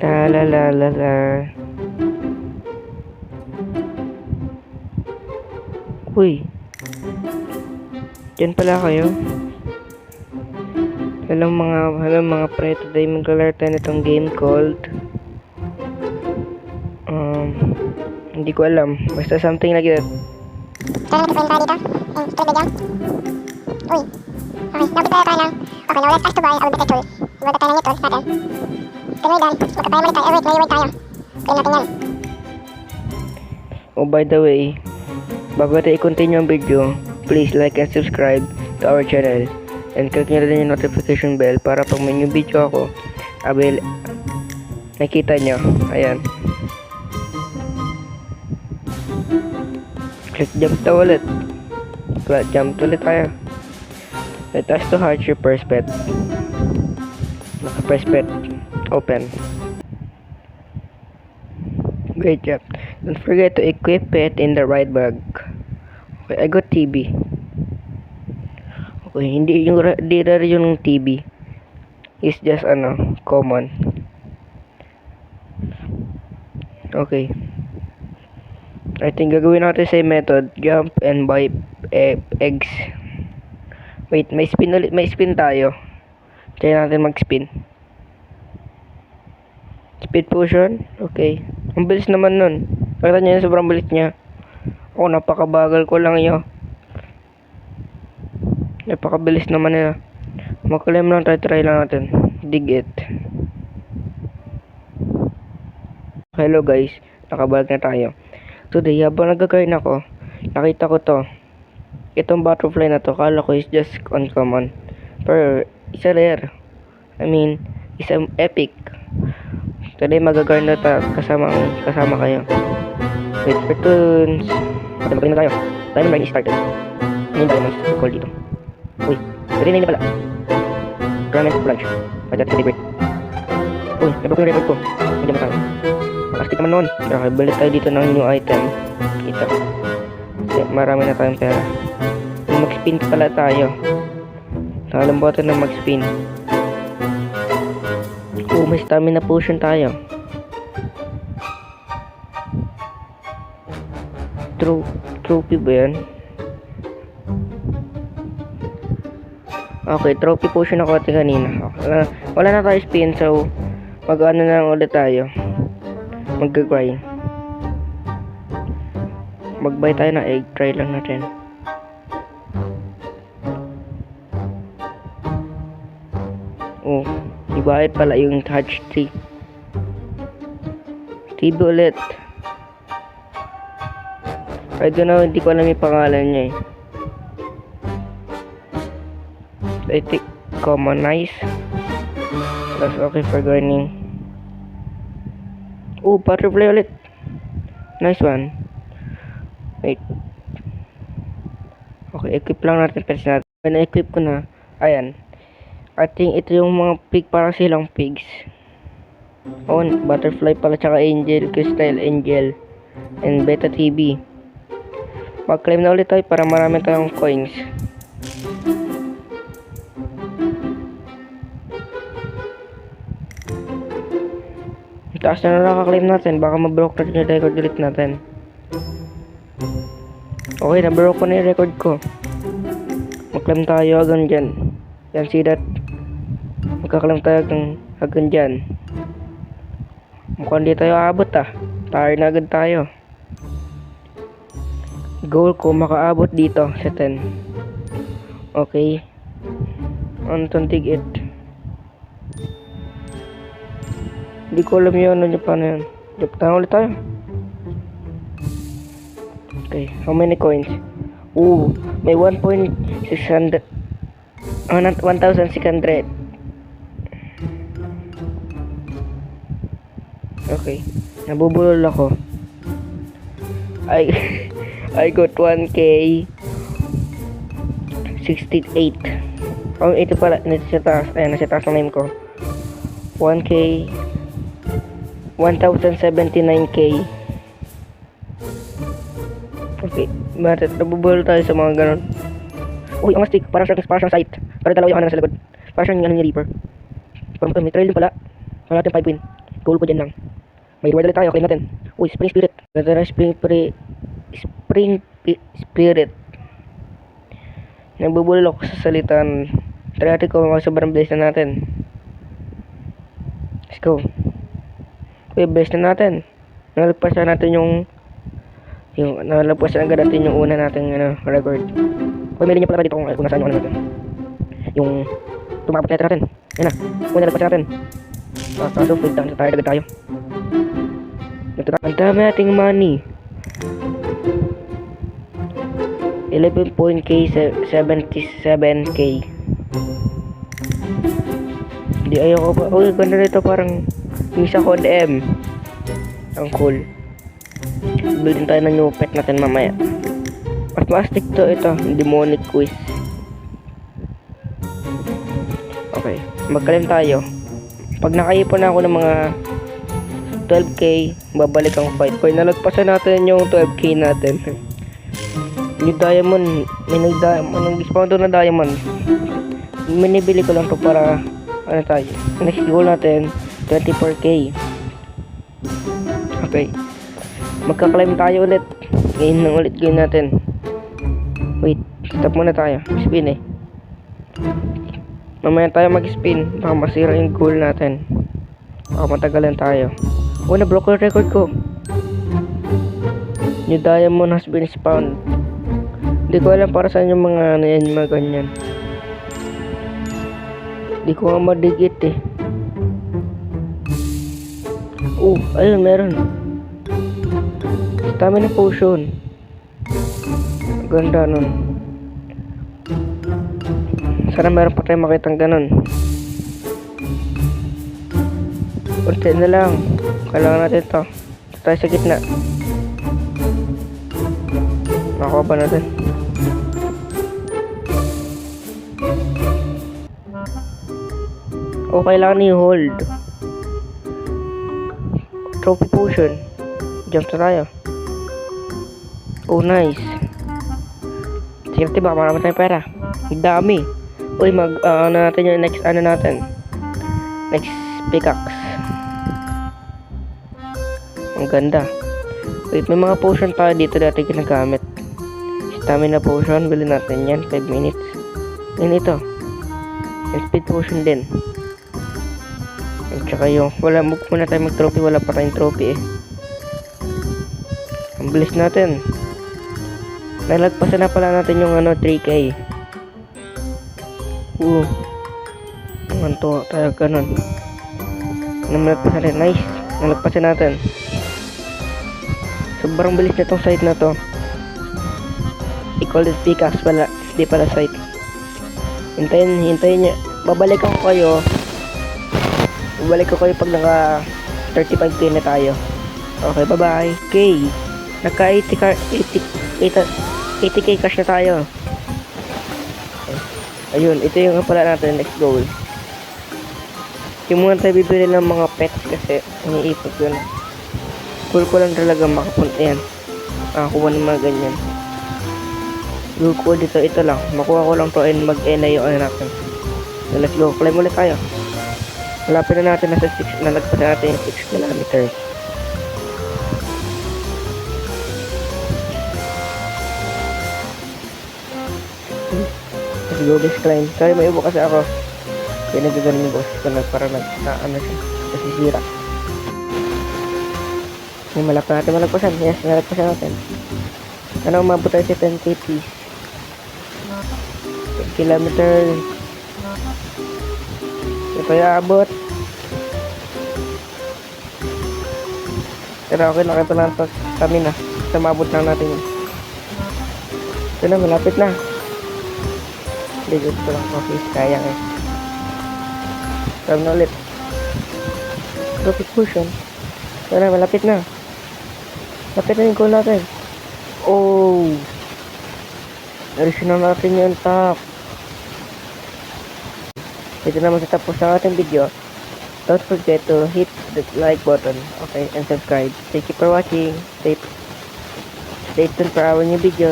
La la la la la. Uy. Diyan pala kayo. Hello mga pre. Today maglalaro tayo nitong game called hindi ko alam. Basta something like that. Kaya natin tayo dito. And straight na jump. Uy. Okay, dapat tayo ng... Okay, now let's start to buy our better tools. Ibaga tayo ng new tools natin. Then we're done. Magkakaya mali tayo. Wait, may reward tayo. Kaya natin yan. Oh, by the way, bago tayo i-continue ang video, please like and subscribe to our channel. And click nyo rin yung notification bell para pag may new video ako, nakita nyo. Ayan. Click jump to ulit. Jump to ulit tayo. Let us to hatch your first pet. Naka-press pet. Open. Great job. Don't forget to equip it in the right bag. Okay, I got TB. Okay, hindi rare yung TB. It's just common. Okay. I think gagawin natin same method. Jump and buy eggs. Wait, may spin ulit. May spin tayo. Try natin mag-spin. Speed potion. Okay. Ang bilis naman nun. Pakita nyo yun, sobrang bilis niya. Oh, napakabagal ko lang yun. Napakabilis naman nila. Mag-climb lang tayo. Try lang natin. Dig it. Hello guys. Nakabalik na tayo. Today, habang nag-grind ako, nakita ko to. Itong butterfly na to, kala ko is just uncommon. Pero, isa rare. I mean, isa epic. Today, mag-grind na tayo kasama kayo. Wait for tunes. Okay, mag-grind na tayo. Diamond mine is started. Ano yung diamonds? Call dito. Uy, pwede na yun pala. Granite branch. Pwede natin sa uy, nabok yung record ko. Nandiyan na tayo. Makastik naman noon. Okay, balik tayo dito ng new item. Ito. Marami na tayong pera. Mag-spin pala tayo. Nakalambutan na mag-spin. Oh, may stamina potion tayo. Trophy ba yan? Okay, trophy potion ako ati kanina. Wala na tayo spin, so mag-ano na lang ulit tayo. Mag-grind. Mag-buy tayo ng egg. Try lang natin. Oh, ibayad pala yung hatch tree. TB ulit. I don't know, hindi ko alam yung pangalan niya eh. I think commonize. That's okay for grinding. Oh, butterfly ulit. Nice one. Wait. Okay, equip lang natin pets natin. When na-equip ko na, ayan. I think ito yung mga pig, parang silang pigs. Oh, butterfly pala, tsaka angel, crystal angel, and beta TB. Mag-claim na ulit tayo para marami tayong coins. Taas na nakaka-claim natin, baka ma-broke natin yung record ulit natin. Okay, na-broke ko na yung record ko. Mag-claim tayo hanggang dyan. Yan, see that? Magka-claim tayo hanggang dyan. Mukhang di tayo aabot ah. Tired na agad tayo. Goal ko makaabot dito sa 10. Okay. Anton dig it. Hindi ko alam yun. Ano paano yun? Jump tayo ulit tayo. Okay. How many coins? Ooh. May 1,600. 1,600. Okay. Nabubulol ako. I got 1k 68. Oh, ito pala. Nasa taas. Ayan, nasa taas ng name ko. 1k 1,079k. Okay. Bakit? Nabubulol tayo sa mga ganon. Uy, ang astig. Parang siyang site. Parang dalawa yung kanan sa likod. Parang siyang yung Reaper. Parang may trail din pala. Wala natin 5 win. Goal ko dyan lang. May reward ulit tayo. Claim natin. Uy, Spring Spirit. Ganda na Spirit. Nagbubulol ako sa salitan. Try natin kung sobrang bilis na natin. Let's go. Uy, bilis na natin. Nalagpasan natin yung nalagpasan agad natin yung una nating record. Uy, may linya pala dito kung nasaan yung ano natin. Yung tumabot letter natin. Yan na. Uy, nalagpasan natin. Kaso, full down tayo. Agad tayo. Ang dami nating money. 11.k 77k. Di ayoko pa. Uy, ganda nito, parang isa code M. Ang cool. Bilhin tayo ng new pet natin mamaya. Mas plastic to ito. Demonic quiz. Okay. Magkalim tayo. Pag nakaipon ako ng mga 12k, babalik ang fight. Kaya nalagpasan natin yung 12k natin. Yung diamond, may nag-spawn doon na diamond. Minibili ko lang to para ano tayo. Next goal natin 24k. Okay. Magka-climb tayo ulit. Ngayon lang ulit gawin natin. Wait, stop muna tayo. Spin eh. Mamaya tayo mag-spin. Baka masira yung goal natin. Baka matagalan tayo. Oh, na-block ko yung record ko. New diamond has been spawned. Hindi ko alam para saan yung mga ano yan, mga ganyan. Hindi ko nga madigit eh. Oh, ayun, meron. Stamina potion. Ganda nun. Sana meron pa tayong makitang ganun. Unti na lang. Kailangan natin to. Tayo sa gitna. Makuha pa natin. O kailangan i-hold. Trophy potion. Jump na tayo. Oh, nice. Sige, baka marami tayong pera. Ang dami. Uy, ano natin yung next, ano natin. Next pickaxe. Ang ganda. Wait, may mga potion tayo dito dati ginagamit. Stamina potion, bilhin natin yan. 5 minutes. Yan ito. And speed potion din. At saka yung, muna tayo mag-trophy. Wala pa tayong trophy eh. Ang bilis natin. Nalagpasan na pala natin yung 3k. Manto tayo ganun. Nalagpasan natin. Nice. Nalagpasan natin. Sobrang bilis na tong site na to. I-call it pickaxe pala. Hindi pala site. Hintayin niya. Babalik ako kayo pag naka 35k na tayo. Okay, bye bye. Okay. Naka 80k cash na tayo. Ayun, ito yung pala natin next goal. Yung muna tayo bibili ng mga pets kasi iniipot ko na. Cool ko lang talaga makapunta yan. Makakuha ng mga ganyan. Goal ko dito, ito lang. Makuha ko lang to and mag-ena yung ano natin. So, let's go. Climb ulit tayo. Malapit na natin nasa 6. Nalagpas na natin yung 6 kilometers. Let's go, this climb. Sorry, may ubo kasi ako. Kaya nagagaling yung boss ko na para ano siya. Nasisira. May malagpasan. Yes, malagpasan natin. Sana umabot tayo sa 10k please. 10 kilometer. Ito yung abot. Pero okay, nakita lang ito kami na. Sa mabot lang natin yun. Ito na, malapit na. Hindi, ito lang. Okay, kaya nga. Tama na ulit. Trophy cushion. Ito na, malapit na. Malapit na yung goal natin. Oh! Narisyon na natin yung top. Ito naman sa tapos ng ating video. Don't forget to hit the like button, okay, and subscribe. Thank you for watching. Stay tuned for our new video.